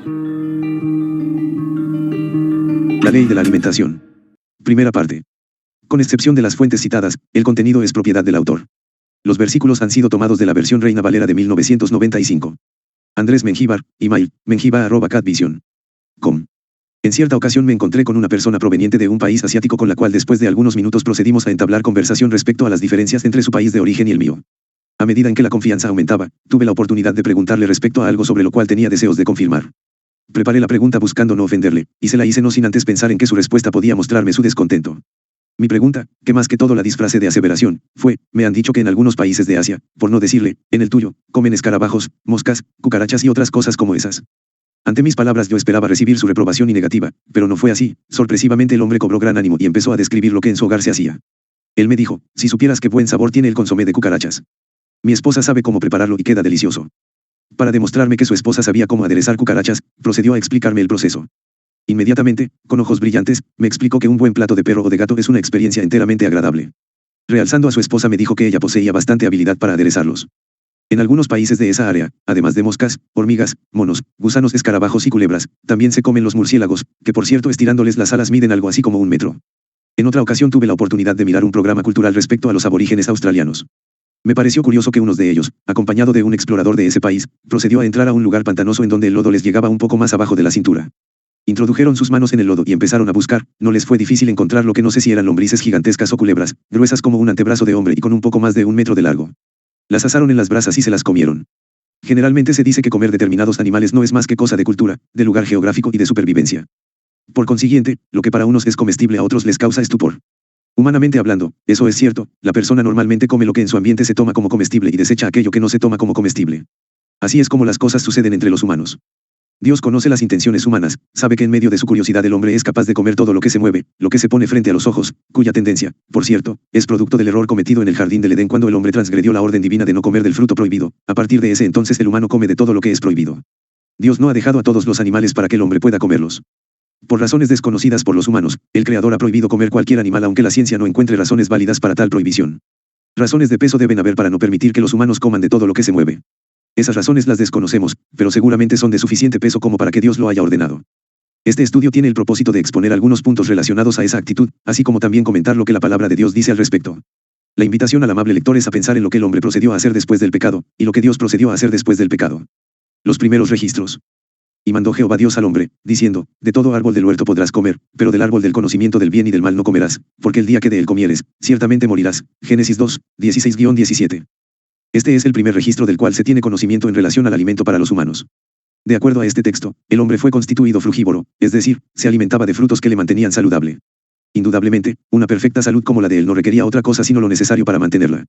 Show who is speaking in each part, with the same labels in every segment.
Speaker 1: La ley de la alimentación. Primera parte. Con excepción de las fuentes citadas, el contenido es propiedad del autor. Los versículos han sido tomados de la versión Reina Valera de 1995. Andrés Mengíbar, email, mengibar@catvision.com. En cierta ocasión me encontré con una persona proveniente de un país asiático con la cual después de algunos minutos procedimos a entablar conversación respecto a las diferencias entre su país de origen y el mío. A medida en que la confianza aumentaba, tuve la oportunidad de preguntarle respecto a algo sobre lo cual tenía deseos de confirmar. Preparé la pregunta buscando no ofenderle, y se la hice no sin antes pensar en que su respuesta podía mostrarme su descontento. Mi pregunta, que más que todo la disfracé de aseveración, fue: me han dicho que en algunos países de Asia, por no decirle, en el tuyo, comen escarabajos, moscas, cucarachas y otras cosas como esas. Ante mis palabras yo esperaba recibir su reprobación y negativa, pero no fue así. Sorpresivamente el hombre cobró gran ánimo y empezó a describir lo que en su hogar se hacía. Él me dijo: si supieras qué buen sabor tiene el consomé de cucarachas. Mi esposa sabe cómo prepararlo y queda delicioso. Para demostrarme que su esposa sabía cómo aderezar cucarachas, procedió a explicarme el proceso. Inmediatamente, con ojos brillantes, me explicó que un buen plato de perro o de gato es una experiencia enteramente agradable. Realzando a su esposa me dijo que ella poseía bastante habilidad para aderezarlos. En algunos países de esa área, además de moscas, hormigas, monos, gusanos, escarabajos y culebras, también se comen los murciélagos, que por cierto estirándoles las alas miden algo así como 1 metro. En otra ocasión tuve la oportunidad de mirar un programa cultural respecto a los aborígenes australianos. Me pareció curioso que uno de ellos, acompañado de un explorador de ese país, procedió a entrar a un lugar pantanoso en donde el lodo les llegaba un poco más abajo de la cintura. Introdujeron sus manos en el lodo y empezaron a buscar. No les fue difícil encontrar lo que no sé si eran lombrices gigantescas o culebras, gruesas como un antebrazo de hombre y con un poco más de 1 metro de largo. Las asaron en las brasas y se las comieron. Generalmente se dice que comer determinados animales no es más que cosa de cultura, de lugar geográfico y de supervivencia. Por consiguiente, lo que para unos es comestible a otros les causa estupor. Humanamente hablando, eso es cierto, la persona normalmente come lo que en su ambiente se toma como comestible y desecha aquello que no se toma como comestible. Así es como las cosas suceden entre los humanos. Dios conoce las intenciones humanas, sabe que en medio de su curiosidad el hombre es capaz de comer todo lo que se mueve, lo que se pone frente a los ojos, cuya tendencia, por cierto, es producto del error cometido en el jardín del Edén cuando el hombre transgredió la orden divina de no comer del fruto prohibido. A partir de ese entonces el humano come de todo lo que es prohibido. Dios no ha dejado a todos los animales para que el hombre pueda comerlos. Por razones desconocidas por los humanos, el Creador ha prohibido comer cualquier animal aunque la ciencia no encuentre razones válidas para tal prohibición. Razones de peso deben haber para no permitir que los humanos coman de todo lo que se mueve. Esas razones las desconocemos, pero seguramente son de suficiente peso como para que Dios lo haya ordenado. Este estudio tiene el propósito de exponer algunos puntos relacionados a esa actitud, así como también comentar lo que la palabra de Dios dice al respecto. La invitación al amable lector es a pensar en lo que el hombre procedió a hacer después del pecado, y lo que Dios procedió a hacer después del pecado. Los primeros registros. Y mandó Jehová Dios al hombre, diciendo: de todo árbol del huerto podrás comer, pero del árbol del conocimiento del bien y del mal no comerás, porque el día que de él comieres, ciertamente morirás. Génesis 2, 16-17. Este es el primer registro del cual se tiene conocimiento en relación al alimento para los humanos. De acuerdo a este texto, el hombre fue constituido frugívoro, es decir, se alimentaba de frutos que le mantenían saludable. Indudablemente, una perfecta salud como la de él no requería otra cosa sino lo necesario para mantenerla.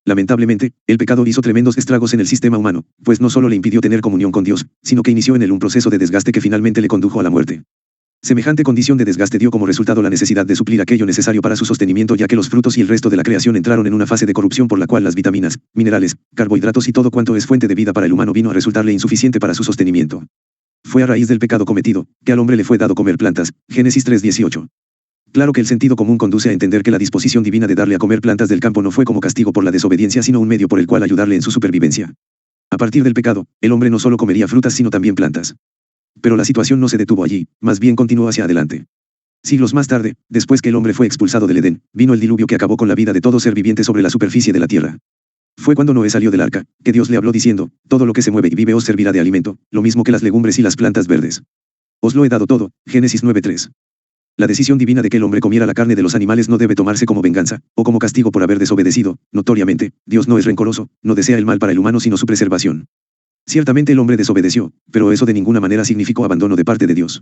Speaker 1: Lamentablemente, el pecado hizo tremendos estragos en el sistema humano, pues no solo le impidió tener comunión con Dios, sino que inició en él un proceso de desgaste que finalmente le condujo a la muerte. Semejante condición de desgaste dio como resultado la necesidad de suplir aquello necesario para su sostenimiento, ya que los frutos y el resto de la creación entraron en una fase de corrupción por la cual las vitaminas, minerales, carbohidratos y todo cuanto es fuente de vida para el humano vino a resultarle insuficiente para su sostenimiento. Fue a raíz del pecado cometido, que al hombre le fue dado comer plantas. Génesis 3:18. Claro que el sentido común conduce a entender que la disposición divina de darle a comer plantas del campo no fue como castigo por la desobediencia sino un medio por el cual ayudarle en su supervivencia. A partir del pecado, el hombre no solo comería frutas sino también plantas. Pero la situación no se detuvo allí, más bien continuó hacia adelante. Siglos más tarde, después que el hombre fue expulsado del Edén, vino el diluvio que acabó con la vida de todo ser viviente sobre la superficie de la tierra. Fue cuando Noé salió del arca, que Dios le habló diciendo: todo lo que se mueve y vive os servirá de alimento, lo mismo que las legumbres y las plantas verdes. Os lo he dado todo. Génesis 9:3. La decisión divina de que el hombre comiera la carne de los animales no debe tomarse como venganza, o como castigo por haber desobedecido. Notoriamente, Dios no es rencoroso, no desea el mal para el humano sino su preservación. Ciertamente el hombre desobedeció, pero eso de ninguna manera significó abandono de parte de Dios.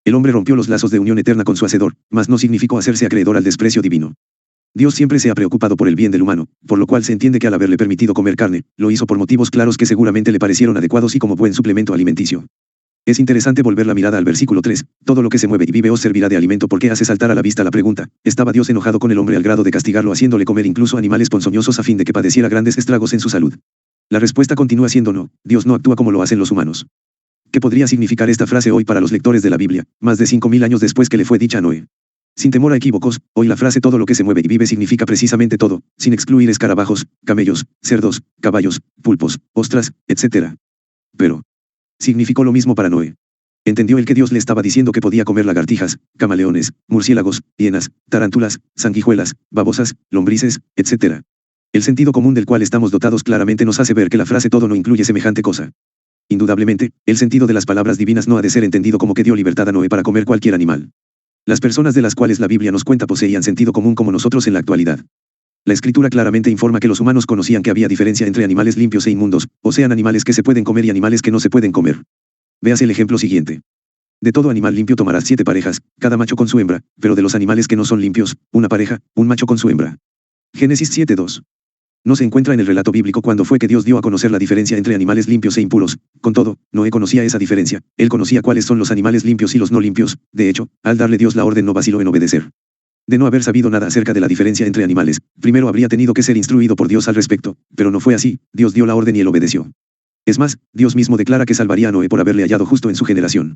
Speaker 1: El hombre rompió los lazos de unión eterna con su Hacedor, mas no significó hacerse acreedor al desprecio divino. Dios siempre se ha preocupado por el bien del humano, por lo cual se entiende que al haberle permitido comer carne, lo hizo por motivos claros que seguramente le parecieron adecuados y como buen suplemento alimenticio. Es interesante volver la mirada al versículo 3, todo lo que se mueve y vive os servirá de alimento, porque hace saltar a la vista la pregunta: ¿estaba Dios enojado con el hombre al grado de castigarlo haciéndole comer incluso animales ponzoñosos a fin de que padeciera grandes estragos en su salud? La respuesta continúa siendo no, Dios no actúa como lo hacen los humanos. ¿Qué podría significar esta frase hoy para los lectores de la Biblia, más de 5000 años después que le fue dicha a Noé? Sin temor a equívocos, hoy la frase todo lo que se mueve y vive significa precisamente todo, sin excluir escarabajos, camellos, cerdos, caballos, pulpos, ostras, etc. Pero significó lo mismo para Noé. Entendió el que Dios le estaba diciendo que podía comer lagartijas, camaleones, murciélagos, hienas, tarántulas, sanguijuelas, babosas, lombrices, etc. El sentido común del cual estamos dotados claramente nos hace ver que la frase todo no incluye semejante cosa. Indudablemente, el sentido de las palabras divinas no ha de ser entendido como que dio libertad a Noé para comer cualquier animal. Las personas de las cuales la Biblia nos cuenta poseían sentido común como nosotros en la actualidad. La Escritura claramente informa que los humanos conocían que había diferencia entre animales limpios e inmundos, o sean animales que se pueden comer y animales que no se pueden comer. Véase el ejemplo siguiente. De todo animal limpio tomarás 7 parejas, cada macho con su hembra, pero de los animales que no son limpios, una pareja, un macho con su hembra. Génesis 7:2. No se encuentra en el relato bíblico cuándo fue que Dios dio a conocer la diferencia entre animales limpios e impuros. Con todo, Noé conocía esa diferencia, él conocía cuáles son los animales limpios y los no limpios. De hecho, al darle Dios la orden no vaciló en obedecer. De no haber sabido nada acerca de la diferencia entre animales, primero habría tenido que ser instruido por Dios al respecto, pero no fue así, Dios dio la orden y él obedeció. Es más, Dios mismo declara que salvaría a Noé por haberle hallado justo en su generación.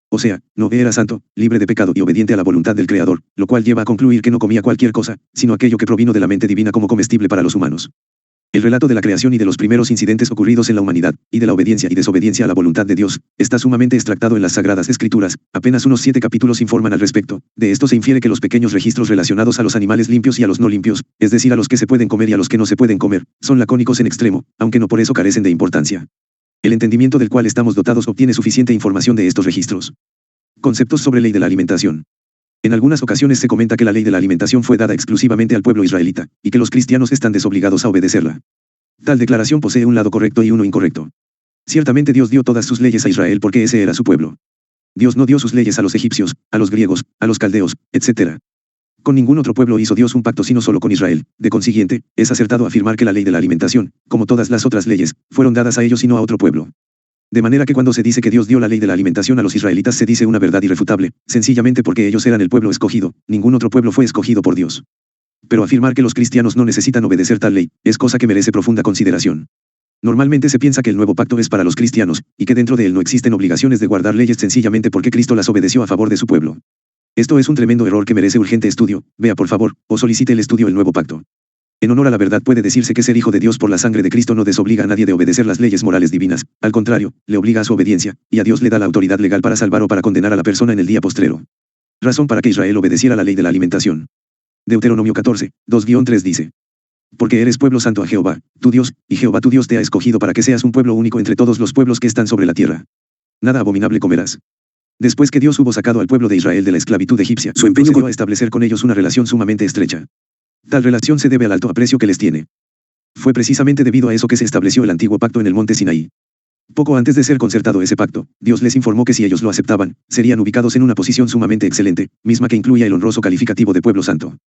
Speaker 1: O sea, Noé era santo, libre de pecado y obediente a la voluntad del Creador, lo cual lleva a concluir que no comía cualquier cosa, sino aquello que provino de la mente divina como comestible para los humanos. El relato de la creación y de los primeros incidentes ocurridos en la humanidad, y de la obediencia y desobediencia a la voluntad de Dios, está sumamente extractado en las Sagradas Escrituras, apenas unos 7 capítulos informan al respecto. De esto se infiere que los pequeños registros relacionados a los animales limpios y a los no limpios, es decir a los que se pueden comer y a los que no se pueden comer, son lacónicos en extremo, aunque no por eso carecen de importancia. El entendimiento del cual estamos dotados obtiene suficiente información de estos registros. Conceptos sobre ley de la alimentación. En algunas ocasiones se comenta que la ley de la alimentación fue dada exclusivamente al pueblo israelita, y que los cristianos están desobligados a obedecerla. Tal declaración posee un lado correcto y uno incorrecto. Ciertamente Dios dio todas sus leyes a Israel porque ese era su pueblo. Dios no dio sus leyes a los egipcios, a los griegos, a los caldeos, etc. Con ningún otro pueblo hizo Dios un pacto sino solo con Israel. De consiguiente, es acertado afirmar que la ley de la alimentación, como todas las otras leyes, fueron dadas a ellos y no a otro pueblo. De manera que cuando se dice que Dios dio la ley de la alimentación a los israelitas se dice una verdad irrefutable, sencillamente porque ellos eran el pueblo escogido, ningún otro pueblo fue escogido por Dios. Pero afirmar que los cristianos no necesitan obedecer tal ley, es cosa que merece profunda consideración. Normalmente se piensa que el nuevo pacto es para los cristianos, y que dentro de él no existen obligaciones de guardar leyes sencillamente porque Cristo las obedeció a favor de su pueblo. Esto es un tremendo error que merece urgente estudio, vea por favor, o solicite el estudio del nuevo pacto. En honor a la verdad puede decirse que ser hijo de Dios por la sangre de Cristo no desobliga a nadie de obedecer las leyes morales divinas, al contrario, le obliga a su obediencia, y a Dios le da la autoridad legal para salvar o para condenar a la persona en el día postrero. Razón para que Israel obedeciera la ley de la alimentación. Deuteronomio 14, 2-3 dice: Porque eres pueblo santo a Jehová, tu Dios, y Jehová tu Dios te ha escogido para que seas un pueblo único entre todos los pueblos que están sobre la tierra. Nada abominable comerás. Después que Dios hubo sacado al pueblo de Israel de la esclavitud egipcia, su empeño fue a establecer con ellos una relación sumamente estrecha. Tal relación se debe al alto aprecio que les tiene. Fue precisamente debido a eso que se estableció el antiguo pacto en el monte Sinaí. Poco antes de ser concertado ese pacto, Dios les informó que si ellos lo aceptaban, serían ubicados en una posición sumamente excelente, misma que incluía el honroso calificativo de pueblo santo.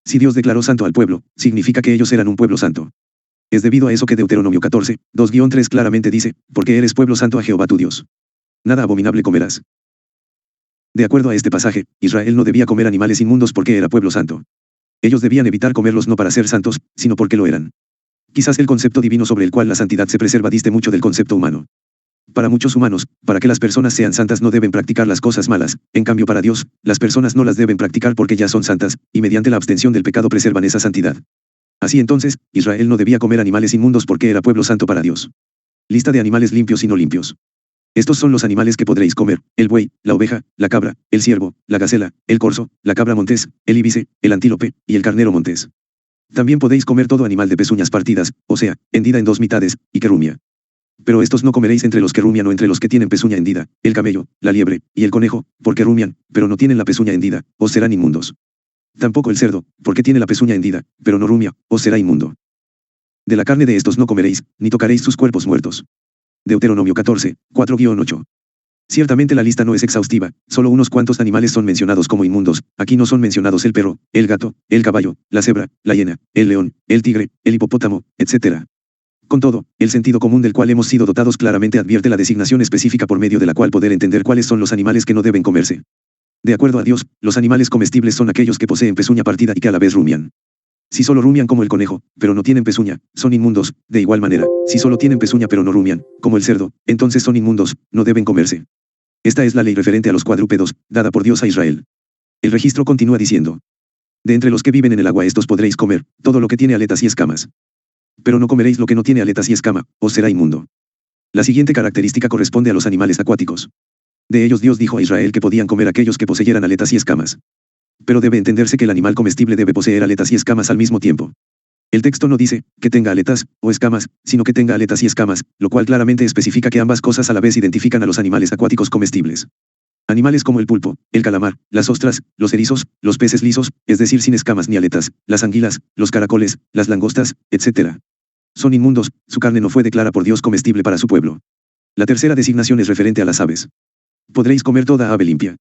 Speaker 1: Si Dios declaró santo al pueblo, significa que ellos eran un pueblo santo. Es debido a eso que Deuteronomio 14, 2-3 claramente dice: Porque eres pueblo santo a Jehová tu Dios. Nada abominable comerás. De acuerdo a este pasaje, Israel no debía comer animales inmundos porque era pueblo santo. Ellos debían evitar comerlos no para ser santos, sino porque lo eran. Quizás el concepto divino sobre el cual la santidad se preserva diste mucho del concepto humano. Para muchos humanos, para que las personas sean santas no deben practicar las cosas malas, en cambio para Dios, las personas no las deben practicar porque ya son santas, y mediante la abstención del pecado preservan esa santidad. Así entonces, Israel no debía comer animales inmundos porque era pueblo santo para Dios. Lista de animales limpios y no limpios. Estos son los animales que podréis comer: el buey, la oveja, la cabra, el ciervo, la gacela, el corzo, la cabra montés, el íbice, el antílope, y el carnero montés. También podéis comer todo animal de pezuñas partidas, o sea, hendida en 2 mitades, y que rumia. Pero estos no comeréis entre los que rumian o entre los que tienen pezuña hendida: el camello, la liebre, y el conejo, porque rumian, pero no tienen la pezuña hendida, os serán inmundos. Tampoco el cerdo, porque tiene la pezuña hendida, pero no rumia, os será inmundo. De la carne de estos no comeréis, ni tocaréis sus cuerpos muertos. Deuteronomio 14, 4-8. Ciertamente la lista no es exhaustiva, solo unos cuantos animales son mencionados como inmundos. Aquí no son mencionados el perro, el gato, el caballo, la cebra, la hiena, el león, el tigre, el hipopótamo, etc. Con todo, el sentido común del cual hemos sido dotados claramente advierte la designación específica por medio de la cual poder entender cuáles son los animales que no deben comerse. De acuerdo a Dios, los animales comestibles son aquellos que poseen pezuña partida y que a la vez rumian. Si solo rumian como el conejo, pero no tienen pezuña, son inmundos. De igual manera, si solo tienen pezuña pero no rumian, como el cerdo, entonces son inmundos, no deben comerse. Esta es la ley referente a los cuadrúpedos, dada por Dios a Israel. El registro continúa diciendo: De entre los que viven en el agua estos podréis comer, todo lo que tiene aletas y escamas. Pero no comeréis lo que no tiene aletas y escama, os será inmundo. La siguiente característica corresponde a los animales acuáticos. De ellos Dios dijo a Israel que podían comer aquellos que poseyeran aletas y escamas. Pero debe entenderse que el animal comestible debe poseer aletas y escamas al mismo tiempo. El texto no dice que tenga aletas o escamas, sino que tenga aletas y escamas, lo cual claramente especifica que ambas cosas a la vez identifican a los animales acuáticos comestibles. Animales como el pulpo, el calamar, las ostras, los erizos, los peces lisos, es decir sin escamas ni aletas, las anguilas, los caracoles, las langostas, etc. Son inmundos, su carne no fue declarada por Dios comestible para su pueblo. La tercera designación es referente a las aves. Podréis comer toda ave limpia.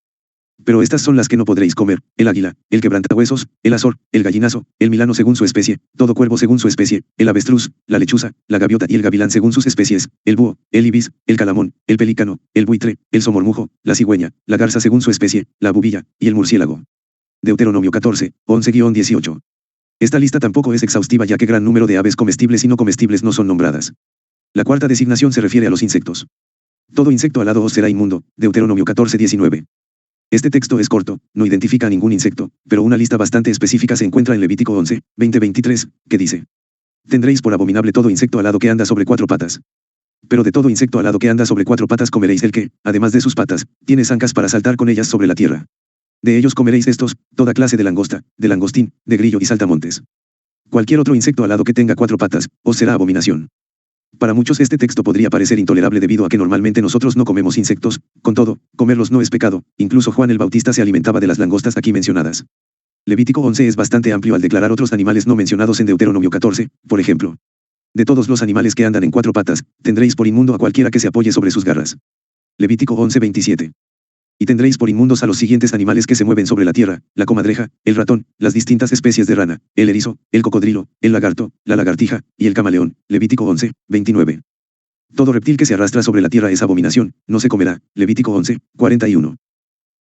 Speaker 1: Pero estas son las que no podréis comer: el águila, el quebrantahuesos, el azor, el gallinazo, el milano según su especie, todo cuervo según su especie, el avestruz, la lechuza, la gaviota y el gavilán según sus especies, el búho, el ibis, el calamón, el pelícano, el buitre, el somormujo, la cigüeña, la garza según su especie, la bubilla, y el murciélago. Deuteronomio 14, 11-18. Esta lista tampoco es exhaustiva ya que gran número de aves comestibles y no comestibles no son nombradas. La cuarta designación se refiere a los insectos. Todo insecto alado os será inmundo, Deuteronomio 14, 19. Este texto es corto, no identifica a ningún insecto, pero una lista bastante específica se encuentra en Levítico 11, 20-23, que dice: Tendréis por abominable todo insecto alado que anda sobre cuatro patas. Pero de todo insecto alado que anda sobre cuatro patas comeréis el que, además de sus patas, tiene zancas para saltar con ellas sobre la tierra. De ellos comeréis estos, toda clase de langosta, de langostín, de grillo y saltamontes. Cualquier otro insecto alado que tenga cuatro patas, os será abominación. Para muchos este texto podría parecer intolerable debido a que normalmente nosotros no comemos insectos, con todo, comerlos no es pecado, incluso Juan el Bautista se alimentaba de las langostas aquí mencionadas. Levítico 11 es bastante amplio al declarar otros animales no mencionados en Deuteronomio 14, por ejemplo. De todos los animales que andan en cuatro patas, tendréis por inmundo a cualquiera que se apoye sobre sus garras. Levítico 11, 27. Y tendréis por inmundos a los siguientes animales que se mueven sobre la tierra: la comadreja, el ratón, las distintas especies de rana, el erizo, el cocodrilo, el lagarto, la lagartija, y el camaleón. Levítico 11, 29. Todo reptil que se arrastra sobre la tierra es abominación, no se comerá. Levítico 11, 41.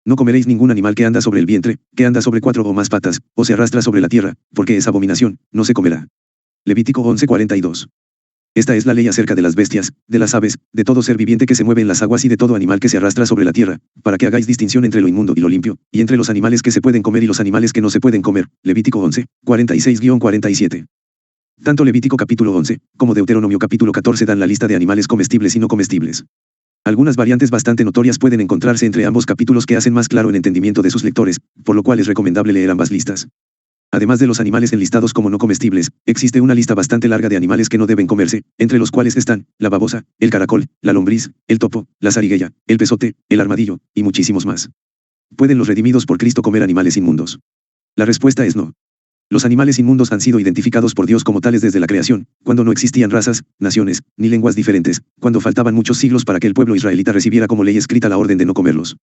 Speaker 1: No comeréis ningún animal que anda sobre el vientre, que anda sobre cuatro o más patas, o se arrastra sobre la tierra, porque es abominación, no se comerá. Levítico 11, 42. Esta es la ley acerca de las bestias, de las aves, de todo ser viviente que se mueve en las aguas y de todo animal que se arrastra sobre la tierra, para que hagáis distinción entre lo inmundo y lo limpio, y entre los animales que se pueden comer y los animales que no se pueden comer. Levítico 11, 46-47. Tanto Levítico capítulo 11, como Deuteronomio capítulo 14 dan la lista de animales comestibles y no comestibles. Algunas variantes bastante notorias pueden encontrarse entre ambos capítulos que hacen más claro el entendimiento de sus lectores, por lo cual es recomendable leer ambas listas. Además de los animales enlistados como no comestibles, existe una lista bastante larga de animales que no deben comerse, entre los cuales están la babosa, el caracol, la lombriz, el topo, la zarigueya, el pezote, el armadillo, y muchísimos más. ¿Pueden los redimidos por Cristo comer animales inmundos? La respuesta es no. Los animales inmundos han sido identificados por Dios como tales desde la creación, cuando no existían razas, naciones, ni lenguas diferentes, cuando faltaban muchos siglos para que el pueblo israelita recibiera como ley escrita la orden de no comerlos.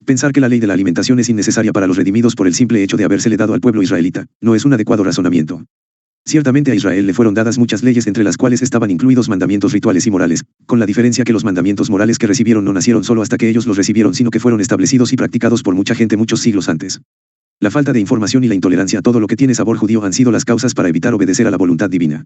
Speaker 1: Pensar que la ley de la alimentación es innecesaria para los redimidos por el simple hecho de habérsele dado al pueblo israelita, no es un adecuado razonamiento. Ciertamente a Israel le fueron dadas muchas leyes entre las cuales estaban incluidos mandamientos rituales y morales, con la diferencia que los mandamientos morales que recibieron no nacieron solo hasta que ellos los recibieron, sino que fueron establecidos y practicados por mucha gente muchos siglos antes. La falta de información y la intolerancia a todo lo que tiene sabor judío han sido las causas para evitar obedecer a la voluntad divina.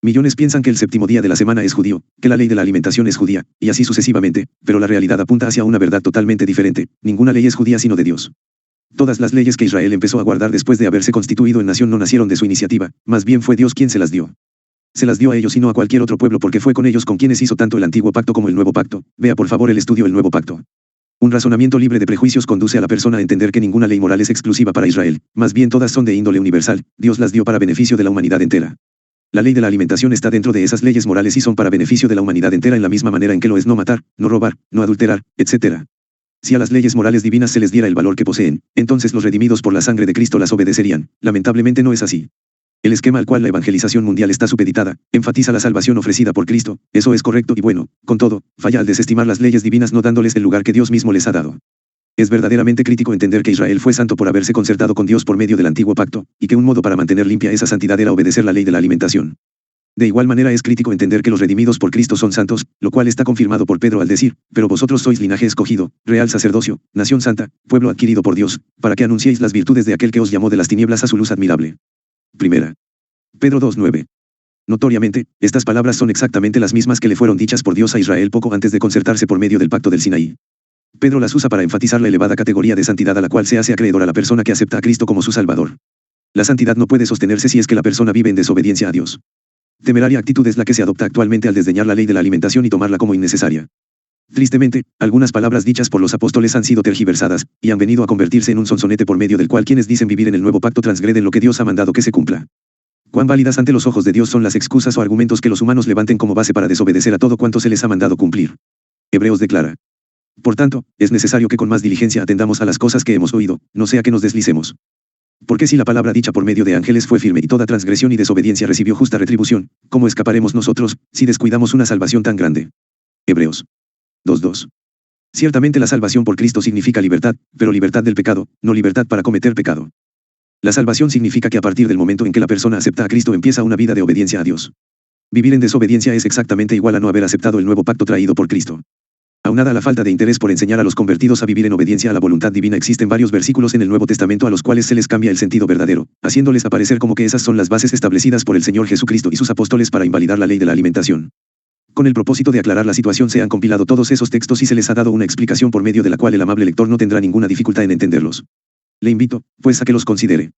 Speaker 1: Millones piensan que el séptimo día de la semana es judío, que la ley de la alimentación es judía, y así sucesivamente, pero la realidad apunta hacia una verdad totalmente diferente: ninguna ley es judía sino de Dios. Todas las leyes que Israel empezó a guardar después de haberse constituido en nación no nacieron de su iniciativa, más bien fue Dios quien se las dio. Se las dio a ellos y no a cualquier otro pueblo, porque fue con ellos con quienes hizo tanto el antiguo pacto como el nuevo pacto. Vea por favor el estudio El Nuevo Pacto. Un razonamiento libre de prejuicios conduce a la persona a entender que ninguna ley moral es exclusiva para Israel, más bien todas son de índole universal. Dios las dio para beneficio de la humanidad entera. La ley de la alimentación está dentro de esas leyes morales y son para beneficio de la humanidad entera en la misma manera en que lo es no matar, no robar, no adulterar, etc. Si a las leyes morales divinas se les diera el valor que poseen, entonces los redimidos por la sangre de Cristo las obedecerían. Lamentablemente no es así. El esquema al cual la evangelización mundial está supeditada, enfatiza la salvación ofrecida por Cristo, eso es correcto y bueno, con todo, falla al desestimar las leyes divinas no dándoles el lugar que Dios mismo les ha dado. Es verdaderamente crítico entender que Israel fue santo por haberse concertado con Dios por medio del antiguo pacto, y que un modo para mantener limpia esa santidad era obedecer la ley de la alimentación. De igual manera es crítico entender que los redimidos por Cristo son santos, lo cual está confirmado por Pedro al decir: pero vosotros sois linaje escogido, real sacerdocio, nación santa, pueblo adquirido por Dios, para que anunciéis las virtudes de aquel que os llamó de las tinieblas a su luz admirable. Primera Pedro 2:9. Notoriamente, estas palabras son exactamente las mismas que le fueron dichas por Dios a Israel poco antes de concertarse por medio del pacto del Sinaí. Pedro las usa para enfatizar la elevada categoría de santidad a la cual se hace acreedor a la persona que acepta a Cristo como su Salvador. La santidad no puede sostenerse si es que la persona vive en desobediencia a Dios. Temeraria actitud es la que se adopta actualmente al desdeñar la ley de la alimentación y tomarla como innecesaria. Tristemente, algunas palabras dichas por los apóstoles han sido tergiversadas, y han venido a convertirse en un sonsonete por medio del cual quienes dicen vivir en el nuevo pacto transgreden lo que Dios ha mandado que se cumpla. Cuán válidas ante los ojos de Dios son las excusas o argumentos que los humanos levanten como base para desobedecer a todo cuanto se les ha mandado cumplir. Hebreos declara. Por tanto, es necesario que con más diligencia atendamos a las cosas que hemos oído, no sea que nos deslicemos. Porque si la palabra dicha por medio de ángeles fue firme y toda transgresión y desobediencia recibió justa retribución, ¿cómo escaparemos nosotros, si descuidamos una salvación tan grande? Hebreos 2:2. Ciertamente la salvación por Cristo significa libertad, pero libertad del pecado, no libertad para cometer pecado. La salvación significa que a partir del momento en que la persona acepta a Cristo empieza una vida de obediencia a Dios. Vivir en desobediencia es exactamente igual a no haber aceptado el nuevo pacto traído por Cristo. Aunada a la falta de interés por enseñar a los convertidos a vivir en obediencia a la voluntad divina, existen varios versículos en el Nuevo Testamento a los cuales se les cambia el sentido verdadero, haciéndoles aparecer como que esas son las bases establecidas por el Señor Jesucristo y sus apóstoles para invalidar la ley de la alimentación. Con el propósito de aclarar la situación se han compilado todos esos textos y se les ha dado una explicación por medio de la cual el amable lector no tendrá ninguna dificultad en entenderlos. Le invito, pues, a que los considere.